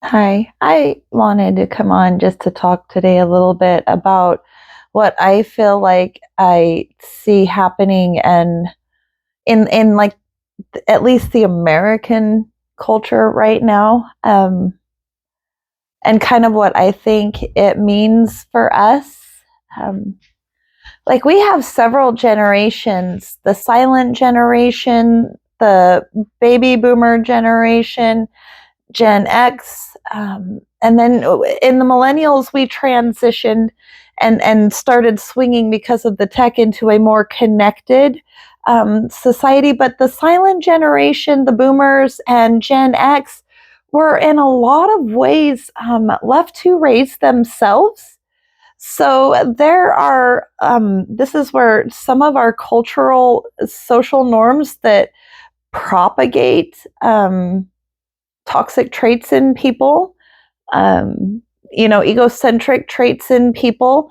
Hi, I wanted to come on just to talk today a little bit about what I feel like I see happening and in like at least the American culture right now, and kind of what I think it means for us. Um, like we have several generations: the silent generation, the baby boomer generation, Gen X, and then in the millennials, we transitioned and started swinging because of the tech into a more connected society. But the silent generation, the boomers and Gen X, were in a lot of ways left to raise themselves. So there are, this is where some of our cultural social norms that propagate toxic traits in people, um, egocentric traits in people,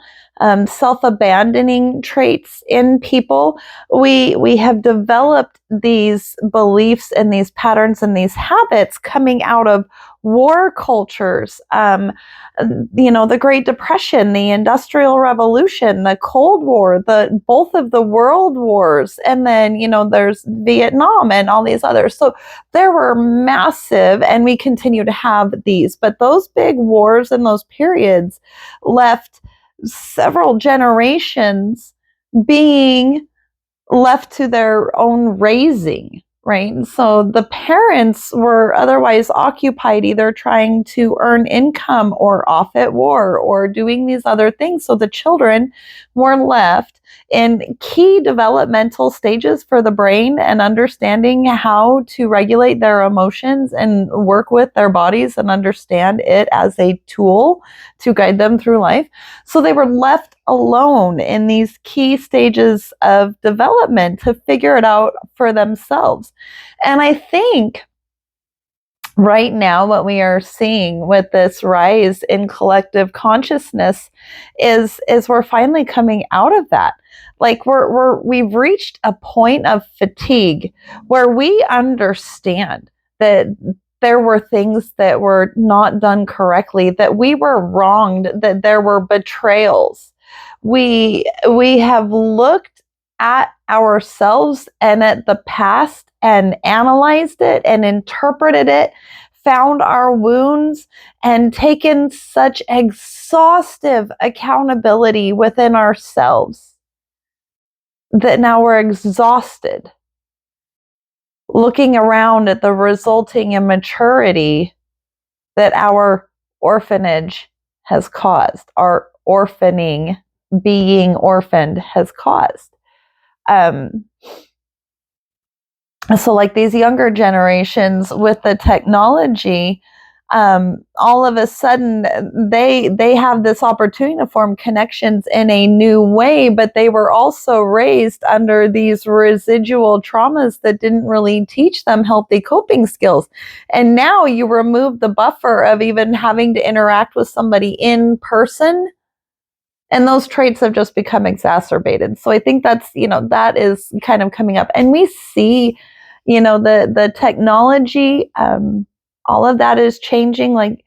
self-abandoning traits in people. We have developed these beliefs and these patterns and these habits coming out of war cultures. The Great Depression, the Industrial Revolution, the Cold War, the both of the world wars, and then there's Vietnam and all these others. So there were massive, and we continue to have these, but those big wars and those periods left several generations being left to their own raising, right? And so the parents were otherwise occupied either trying to earn income or off at war or doing these other things. So the children were left in key developmental stages for the brain and understanding how to regulate their emotions and work with their bodies and understand it as a tool to guide them through life. So they were left alone in these key stages of development to figure it out for themselves. And I think right now what we are seeing with this rise in collective consciousness is we're finally coming out of that. Like we've reached a point of fatigue where we understand that there were things that were not done correctly, that we were wronged, that there were betrayals. We have looked at ourselves and at the past and analyzed it and interpreted it, found our wounds, and taken such exhaustive accountability within ourselves that now we're exhausted looking around at the resulting immaturity that our orphanage has caused, our orphaning, being orphaned, has caused. So like these younger generations with the technology, all of a sudden they have this opportunity to form connections in a new way, but they were also raised under these residual traumas that didn't really teach them healthy coping skills. And now you remove the buffer of even having to interact with somebody in person, and those traits have just become exacerbated. So I think that is kind of coming up, and we see the technology, all of that is changing. Like,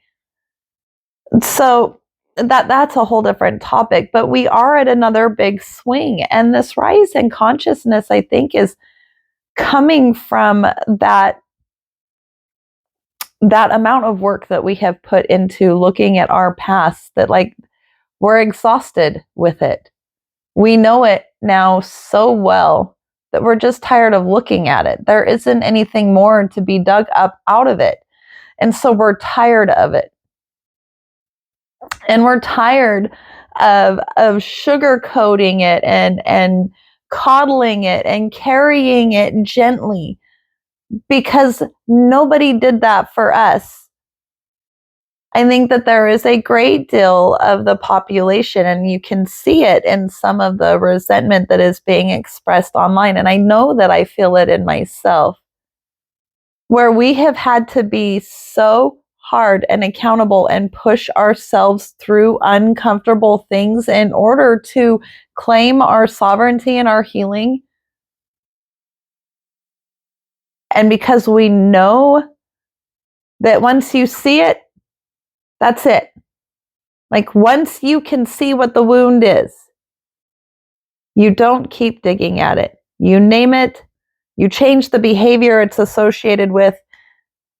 so that's a whole different topic, but we are at another big swing, and this rise in consciousness, I think, is coming from that amount of work that we have put into looking at our past, that like we're exhausted with it. We know it now so well that we're just tired of looking at it. There isn't anything more to be dug up out of it. And so we're tired of it. And we're tired of sugarcoating it and coddling it and carrying it gently, because nobody did that for us. I think that there is a great deal of the population, and you can see it in some of the resentment that is being expressed online. And I know that I feel it in myself, where we have had to be so hard and accountable and push ourselves through uncomfortable things in order to claim our sovereignty and our healing. And because we know that once you see it, That's it. Like once you can see what the wound is, you don't keep digging at it. You name it, you change the behavior it's associated with,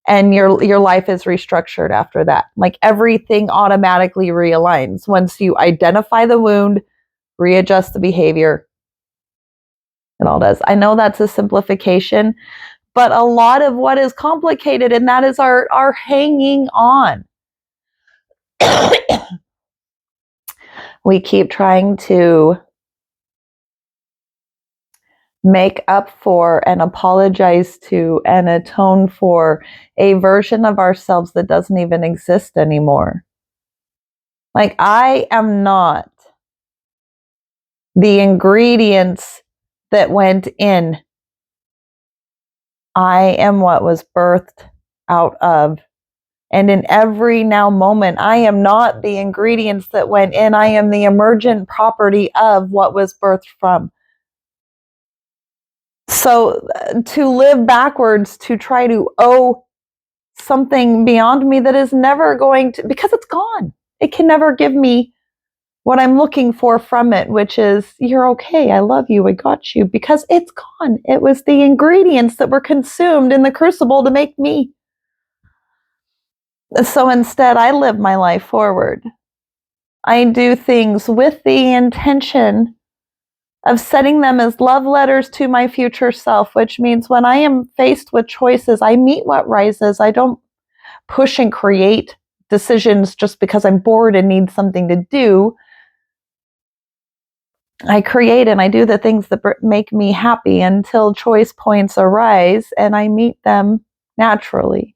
and your life is restructured after that. Like everything automatically realigns once you identify the wound, readjust the behavior. It all does. I know that's a simplification, but a lot of what is complicated, and that is our hanging on. We keep trying to make up for and apologize to and atone for a version of ourselves that doesn't even exist anymore. Like, I am not the ingredients that went in. I am what was birthed out of. And in every now moment, I am not the ingredients that went in. I am the emergent property of what was birthed from. So to live backwards, to try to owe something beyond me that is never going to, because it's gone. It can never give me what I'm looking for from it, which is, you're okay, I love you, I got you, because it's gone. It was the ingredients that were consumed in the crucible to make me. So instead, I live my life forward. I do things with the intention of setting them as love letters to my future self, which means when I am faced with choices, I meet what rises. I don't push and create decisions just because I'm bored and need something to do. I create and I do the things that make me happy until choice points arise and I meet them naturally.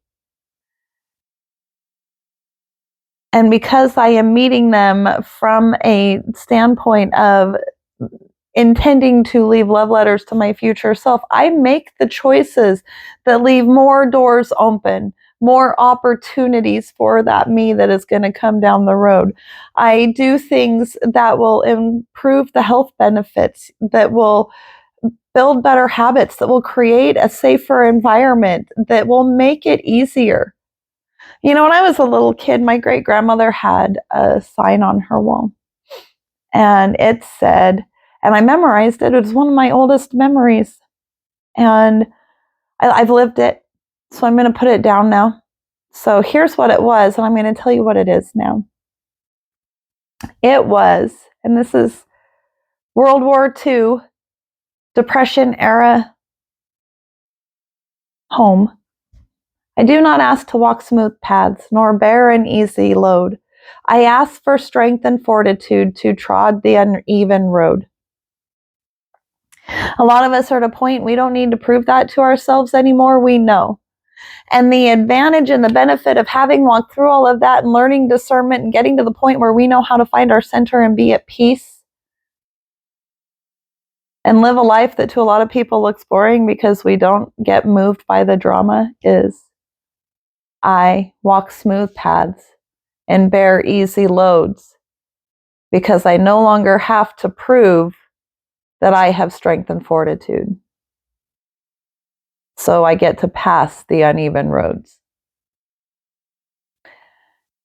And because I am meeting them from a standpoint of intending to leave love letters to my future self, I make the choices that leave more doors open, more opportunities for that me that is going to come down the road. I do things that will improve the health benefits, that will build better habits, that will create a safer environment, that will make it easier. You know, when I was a little kid, my great grandmother had a sign on her wall, and it said, and I memorized it. It was one of my oldest memories, and I've lived it, so I'm going to put it down now. So here's what it was, and I'm going to tell you what it is now. It was, and this is World War II, Depression era home. I do not ask to walk smooth paths, nor bear an easy load. I ask for strength and fortitude to trod the uneven road. A lot of us are at a point we don't need to prove that to ourselves anymore. We know. And the advantage and the benefit of having walked through all of that and learning discernment and getting to the point where we know how to find our center and be at peace and live a life that to a lot of people looks boring because we don't get moved by the drama is I walk smooth paths and bear easy loads because I no longer have to prove that I have strength and fortitude. So I get to pass the uneven roads.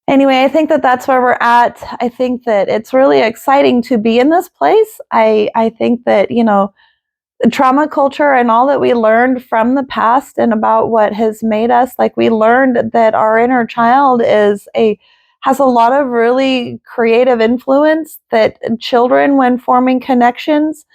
Anyway, I think that that's where we're at. I think that it's really exciting to be in this place. I think that, you know, trauma culture and all that we learned from the past and about what has made us, like we learned that our inner child has a lot of really creative influence, that children, when forming connections,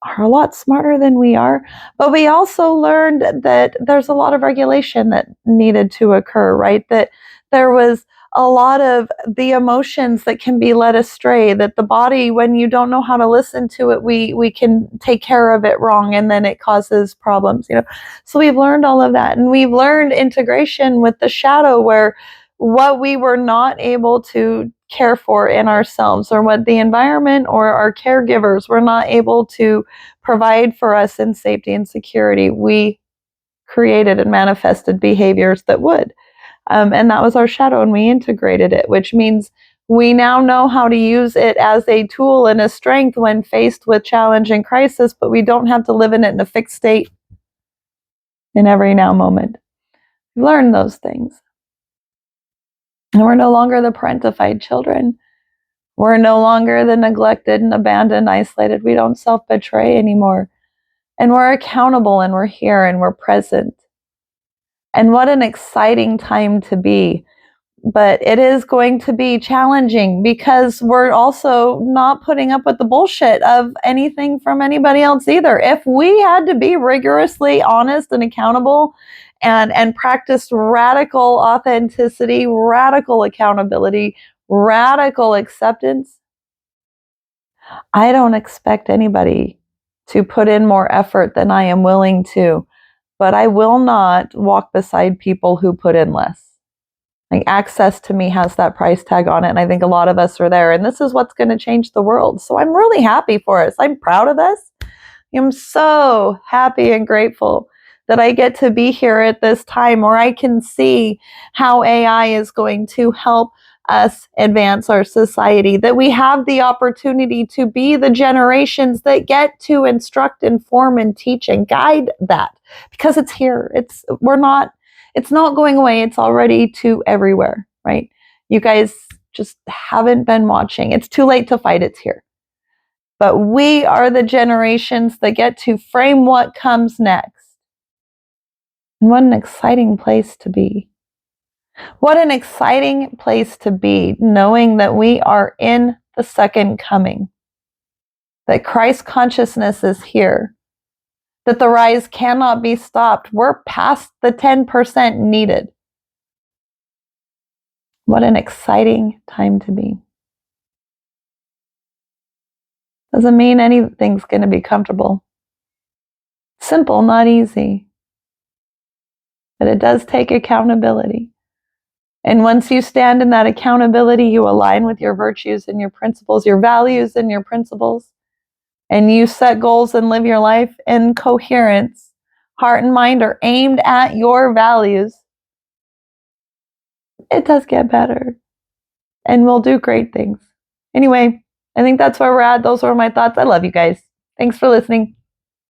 are a lot smarter than we are. But we also learned that there's a lot of regulation that needed to occur, right? That there was a lot of the emotions that can be led astray, that the body, when you don't know how to listen to it, we can take care of it wrong and then it causes problems, you know. So we've learned all of that, and we've learned integration with the shadow, where what we were not able to care for in ourselves, or what the environment or our caregivers were not able to provide for us in safety and security, we created and manifested behaviors that would. And that was our shadow, and we integrated it, which means we now know how to use it as a tool and a strength when faced with challenge and crisis, but we don't have to live in it in a fixed state in every now moment. We learn those things. And we're no longer the parentified children. We're no longer the neglected and abandoned, isolated. We don't self-betray anymore. And we're accountable, and we're here, and we're present. And what an exciting time to be. But it is going to be challenging because we're also not putting up with the bullshit of anything from anybody else either. If we had to be rigorously honest and accountable and practice radical authenticity, radical accountability, radical acceptance, I don't expect anybody to put in more effort than I am willing to, but I will not walk beside people who put in less. Like, access to me has that price tag on it, and I think a lot of us are there, and this is what's going to change the world. So I'm really happy for us. I'm proud of us. I'm so happy and grateful that I get to be here at this time where I can see how AI is going to help us advance our society, that we have the opportunity to be the generations that get to instruct, inform, and teach and guide that, because it's here. It's not going away. It's already to everywhere, right? You guys just haven't been watching. It's too late to fight. It's here. But we are the generations that get to frame what comes next. And what an exciting place to be. What an exciting place to be, knowing that we are in the second coming, that Christ consciousness is here, that the rise cannot be stopped. We're past the 10% needed. What an exciting time to be. Doesn't mean anything's going to be comfortable. Simple, not easy. But it does take accountability. And once you stand in that accountability, you align with your virtues and your principles, your values and your principles, and you set goals and live your life in coherence. Heart and mind are aimed at your values. It does get better, and we'll do great things. Anyway, I think that's where we're at. Those were my thoughts. I love you guys. Thanks for listening.